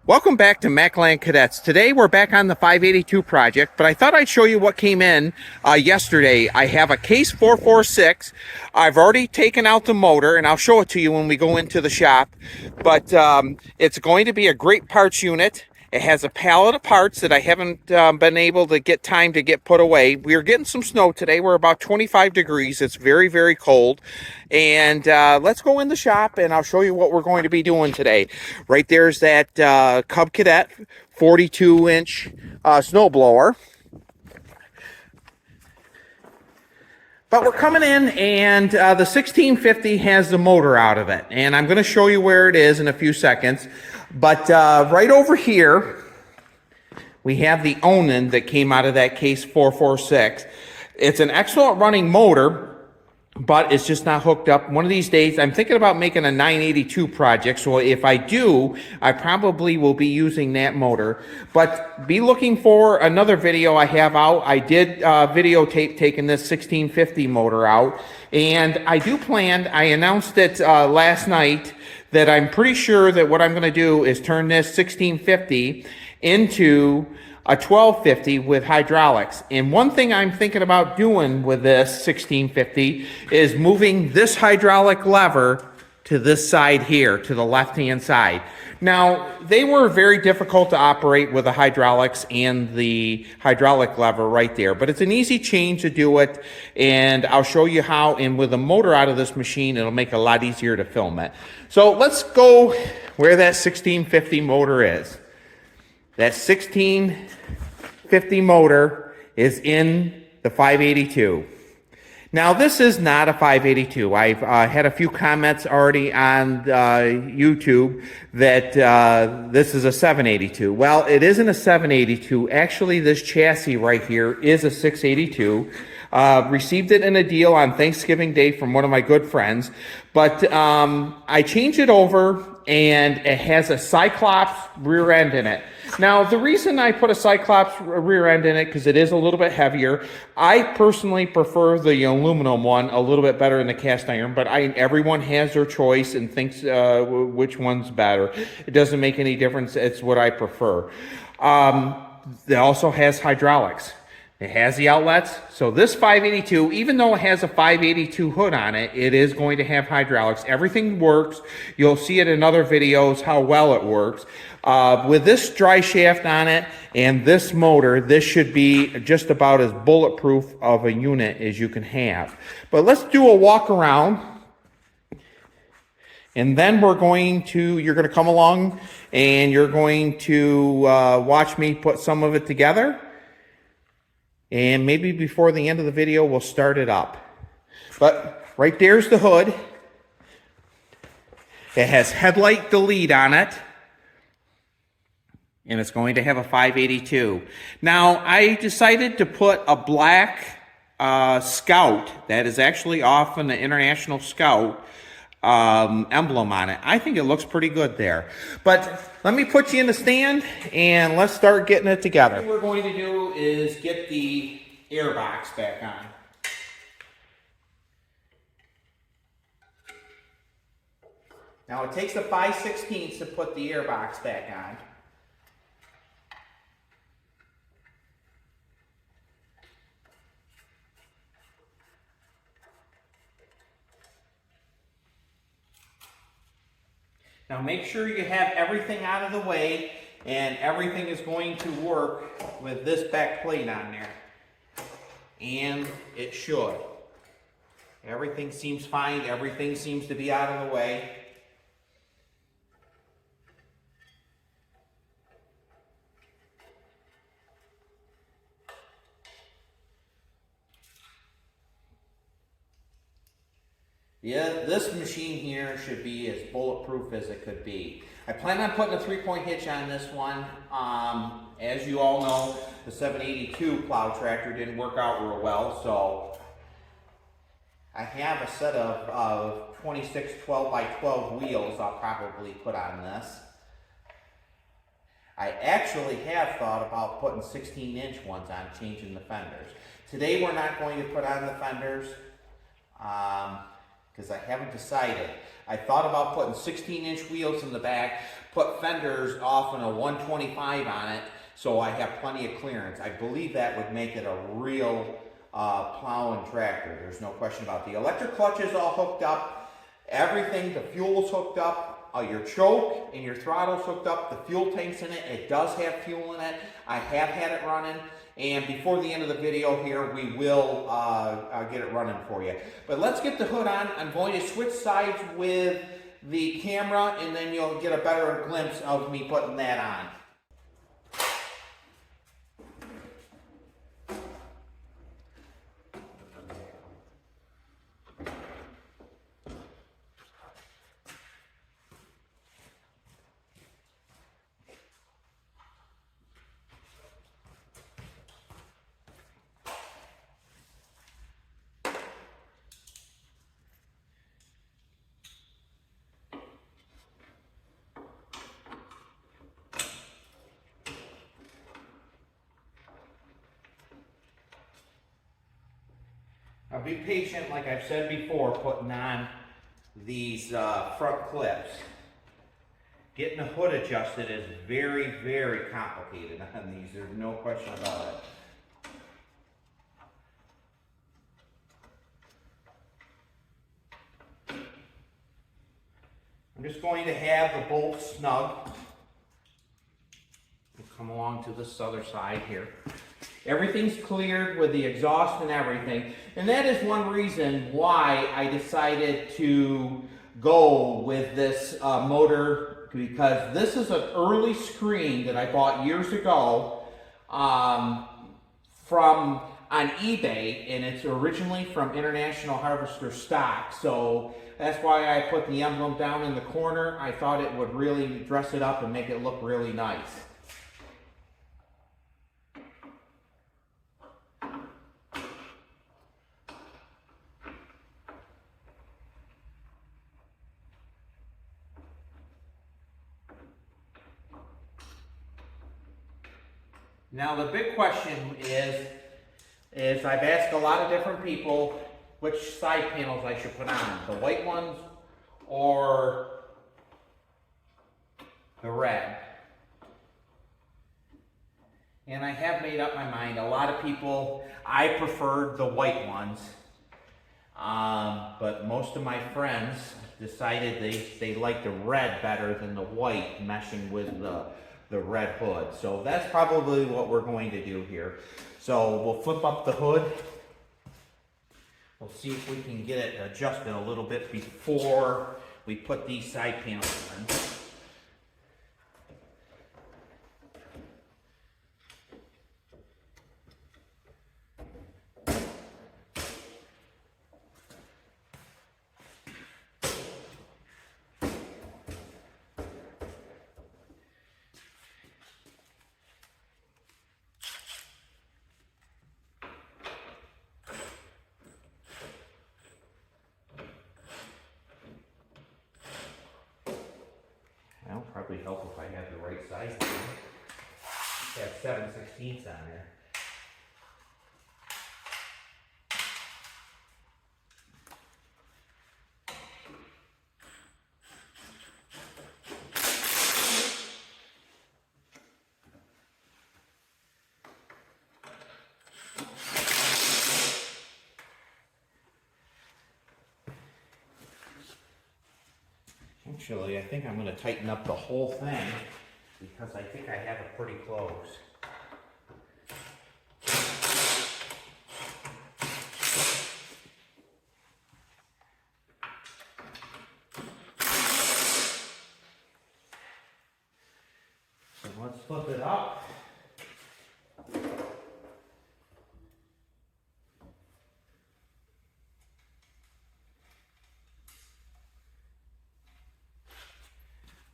Welcome back to Mackland Cadets. Today we're back on the 582 project, but I thought I'd show you what came in yesterday. I have a case 446. I've already taken out the motor, and I'll show it to you when we go into the shop. But it's going to be a great parts unit. It has a pallet of parts that I haven't been able to get time to get put away. We are getting some snow today. We're about 25 degrees. It's very, very cold. And let's go in the shop and I'll show you what we're going to be doing today. Right there's that Cub Cadet 42-inch snowblower. But we're coming in and the 1650 has the motor out of it. And I'm going to show you where it is in a few seconds. But right over here, we have the Onan that came out of that case 446. It's an excellent running motor, but it's just not hooked up. One of these days, I'm thinking about making a 982 project. So if I do, I probably will be using that motor. But be looking for another video I have out. I did videotape taking this 1650 motor out. And I do plan, I announced it last night, that I'm pretty sure that what I'm going to do is turn this 1650 into a 1250 with hydraulics. And one thing I'm thinking about doing with this 1650 is moving this hydraulic lever to this side here, to the left-hand side. Now, they were very difficult to operate with the hydraulics and the hydraulic lever right there, but it's an easy change to do it, and I'll show you how, and with the motor out of this machine, it'll make it a lot easier to film it. So let's go where that 1650 motor is. That 1650 motor is in the 582. Now, this is not a 582. I've had a few comments already on YouTube that this is a 782. Well, it isn't a 782. Actually, this chassis right here is a 682. Received it in a deal on Thanksgiving Day from one of my good friends. But I changed it over, and it has a Cyclops rear end in it. Now, the reason I put a Cyclops rear end in it, because it is a little bit heavier. I personally prefer the aluminum one a little bit better than the cast iron, but everyone has their choice and thinks which one's better. It doesn't make any difference. It's what I prefer. It also has hydraulics. It has the outlets. So this 582, even though it has a 582 hood on it, it is going to have hydraulics. Everything works. You'll see it in other videos how well it works. With this dry shaft on it and this motor, this should be just about as bulletproof of a unit as you can have. But let's do a walk around. And then you're going to come along and you're going to watch me put some of it together. And maybe before the end of the video, we'll start it up. But right there's the hood. It has headlight delete on it. And it's going to have a 582. Now, I decided to put a black Scout that is actually off in the International Scout emblem on it. I think it looks pretty good there. But let me put you in the stand and let's start getting it together. What we're going to do is get the air box back on. Now it takes a 5/16 to put the air box back on. Now make sure you have everything out of the way and everything is going to work with this back plate on there. And it should. Everything seems fine. Everything seems to be out of the way. Yeah, this machine here should be as bulletproof as it could be. I plan on putting a 3-point hitch on this one. As you all know, the 782 plow tractor didn't work out real well, so I have a set of 26 12x12 wheels I'll probably put on this. I actually have thought about putting 16-inch ones on, changing the fenders. Today we're not going to put on the fenders. because I haven't decided. I thought about putting 16-inch wheels in the back, put fenders off in a 125 on it, so I have plenty of clearance. I believe that would make it a real plowing tractor. There's no question about it. The electric clutch is all hooked up. Everything, the fuel's hooked up. Your choke and your throttle's hooked up. The fuel tank's in it. It does have fuel in it. I have had it running. And before the end of the video here, we will get it running for you. But let's get the hood on. I'm going to switch sides with the camera, and then you'll get a better glimpse of me putting that on. Now be patient, like I've said before, putting on these front clips. Getting the hood adjusted is very, very complicated on these. There's no question about it. I'm just going to have the bolts snug. We'll come along to this other side here. Everything's cleared with the exhaust and everything. And that is one reason why I decided to go with this motor, because this is an early screen that I bought years ago on eBay, and it's originally from International Harvester stock. So that's why I put the emblem down in the corner. I thought it would really dress it up and make it look really nice. Now the big question is I've asked a lot of different people which side panels I should put on, the white ones or the red. And I have made up my mind. A lot of people, I preferred the white ones, but most of my friends decided they like the red better than the white meshing with the red hood. So that's probably what we're going to do here. So we'll flip up the hood. We'll see if we can get it adjusted a little bit before we put these side panels in. That'll probably help if I have the right size. Have 7/16 on there. Actually, I think I'm going to tighten up the whole thing because I think I have it pretty close. So let's flip it up.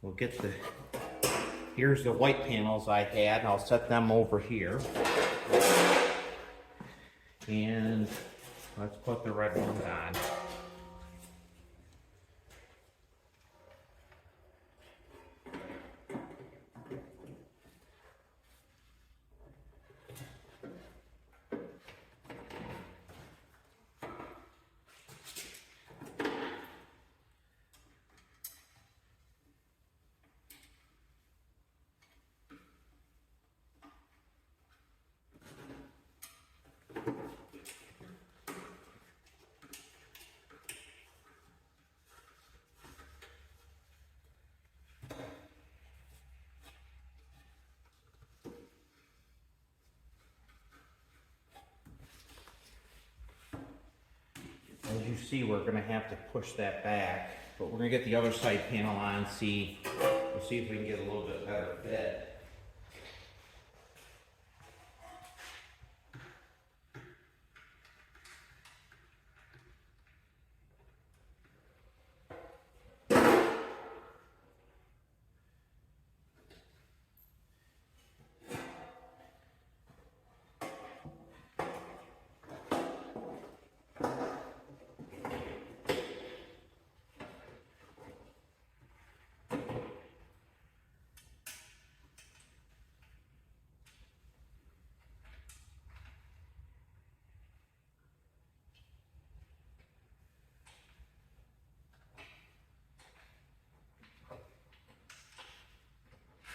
We'll get here's the white panels I had. I'll set them over here. And let's put the red ones on. you see, we're going to have to push that back, but we're going to get the other side panel on, we'll see if we can get a little bit better fit.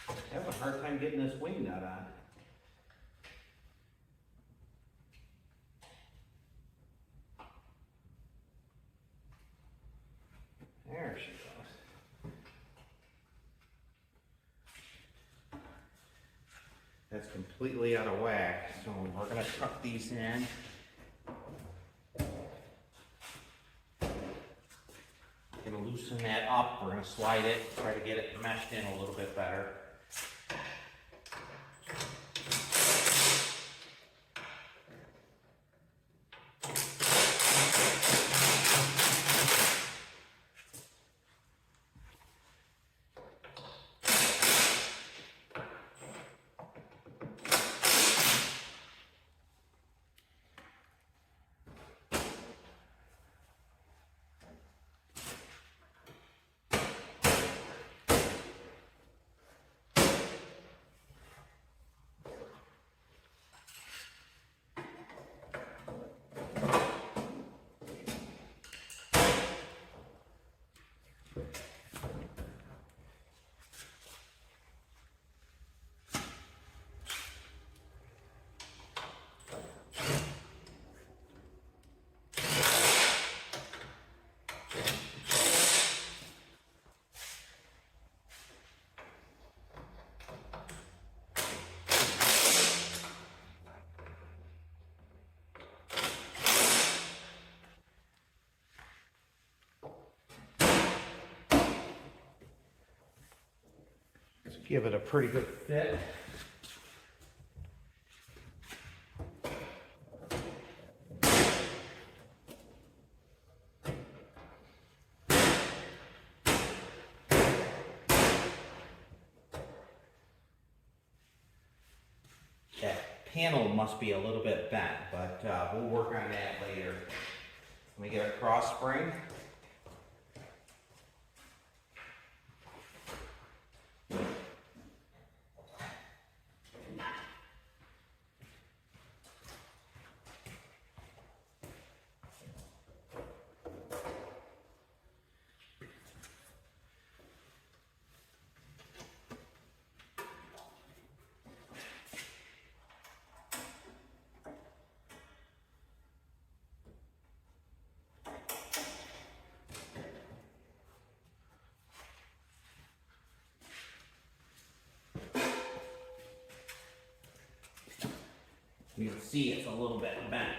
I have a hard time getting this wing nut on. There she goes. That's completely out of whack, so we're going to tuck these in. Going to loosen that up. We're going to slide it, try to get it meshed in a little bit better. Give it a pretty good fit. That panel must be a little bit bent, but we'll work on that later. Let me get a cross spring. You can see it's a little bit bent.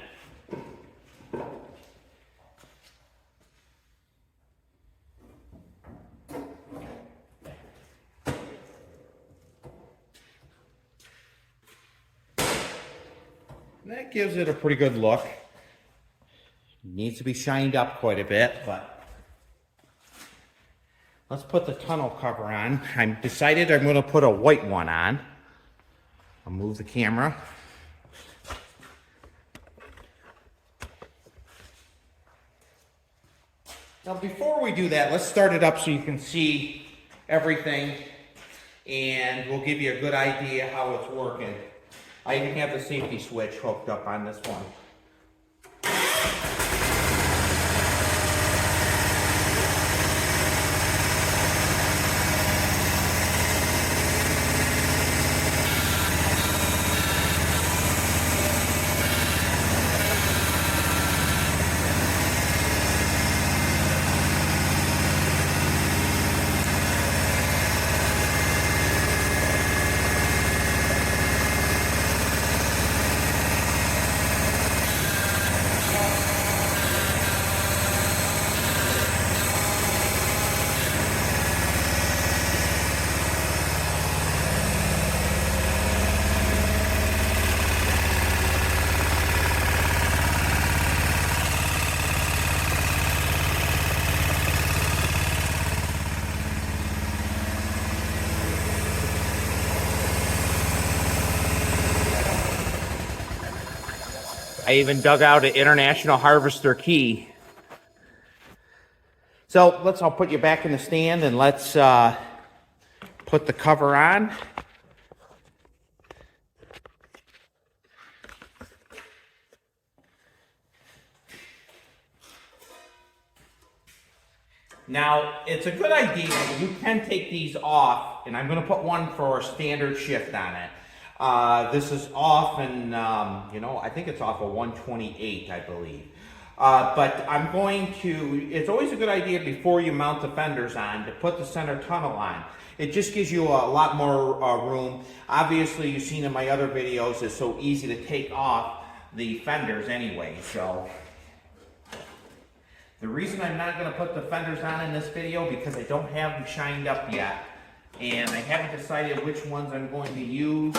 And that gives it a pretty good look. Needs to be shined up quite a bit, but let's put the tunnel cover on. I decided I'm going to put a white one on. I'll move the camera. Now before we do that, let's start it up so you can see everything and we'll give you a good idea how it's working. I even have the safety switch hooked up on this one. I even dug out an International Harvester key. So I'll put you back in the stand and let's put the cover on. Now, it's a good idea. You can take these off, and I'm going to put one for standard shift on it. This is off, and you know, I think it's off a 128, I believe. But I'm going to, it's always a good idea before you mount the fenders on to put the center tunnel on. It just gives you a lot more room. Obviously, you've seen in my other videos, it's so easy to take off the fenders anyway, so. The reason I'm not going to put the fenders on in this video because I don't have them shined up yet. And I haven't decided which ones I'm going to use.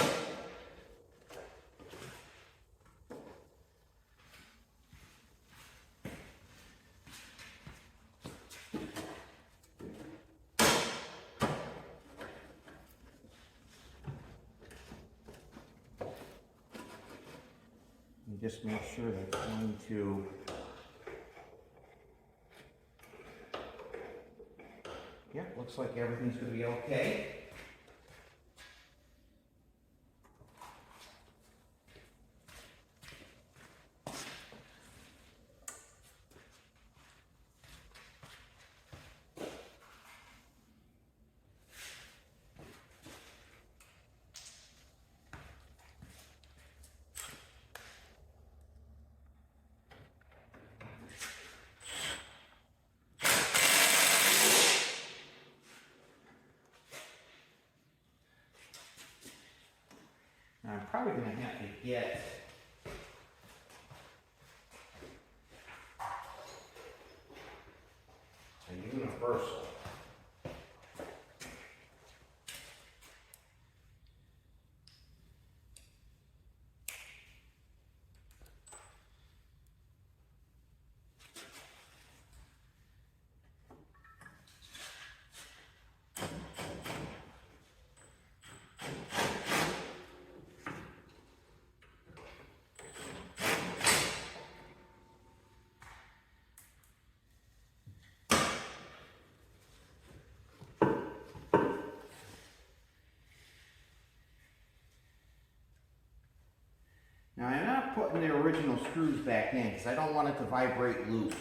Just make sure that it's going to. Yeah, looks like everything's going to be okay. Now, I'm probably going to have to get a universal. Now I'm not putting the original screws back in because I don't want it to vibrate loose.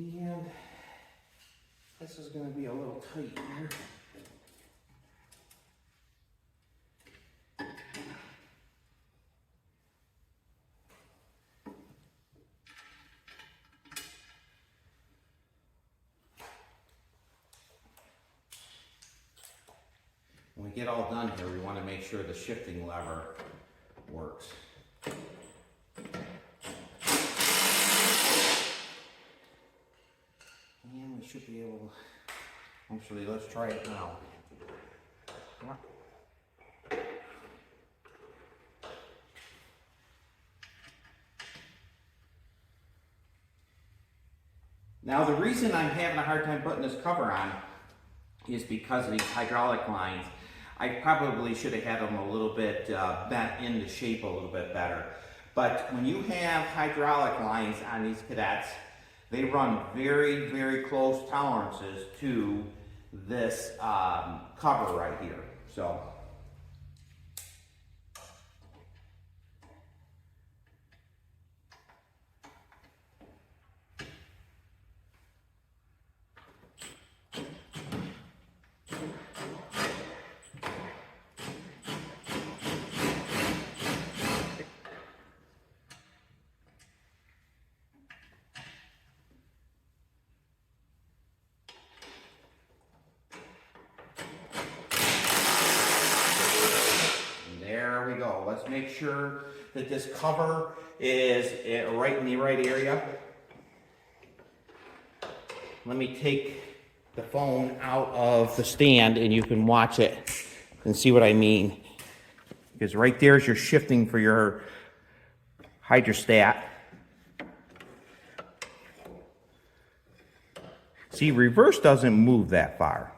There. And this is going to be a little tight here. When we get all done here, we want to make sure the shifting lever works. And we should be able to, actually, let's try it now. Come on. Now the reason I'm having a hard time putting this cover on is because of these hydraulic lines. I probably should have had them a little bit bent into shape a little bit better. But when you have hydraulic lines on these cadets, they run very, very close tolerances to this cover right here. So. let's make sure that this cover is right in the right area. Let me take the phone out of the stand and you can watch it and see what I mean. Because right there is your shifting for your hydrostat. See, reverse doesn't move that far.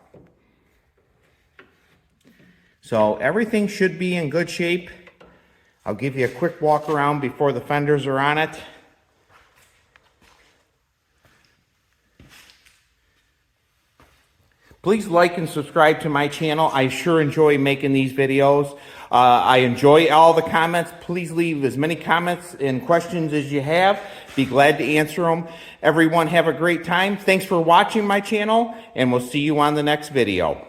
So everything should be in good shape. I'll give you a quick walk around before the fenders are on it. Please like and subscribe to my channel. I sure enjoy making these videos. I enjoy all the comments. Please leave as many comments and questions as you have. Be glad to answer them. Everyone have a great time. Thanks for watching my channel, and we'll see you on the next video.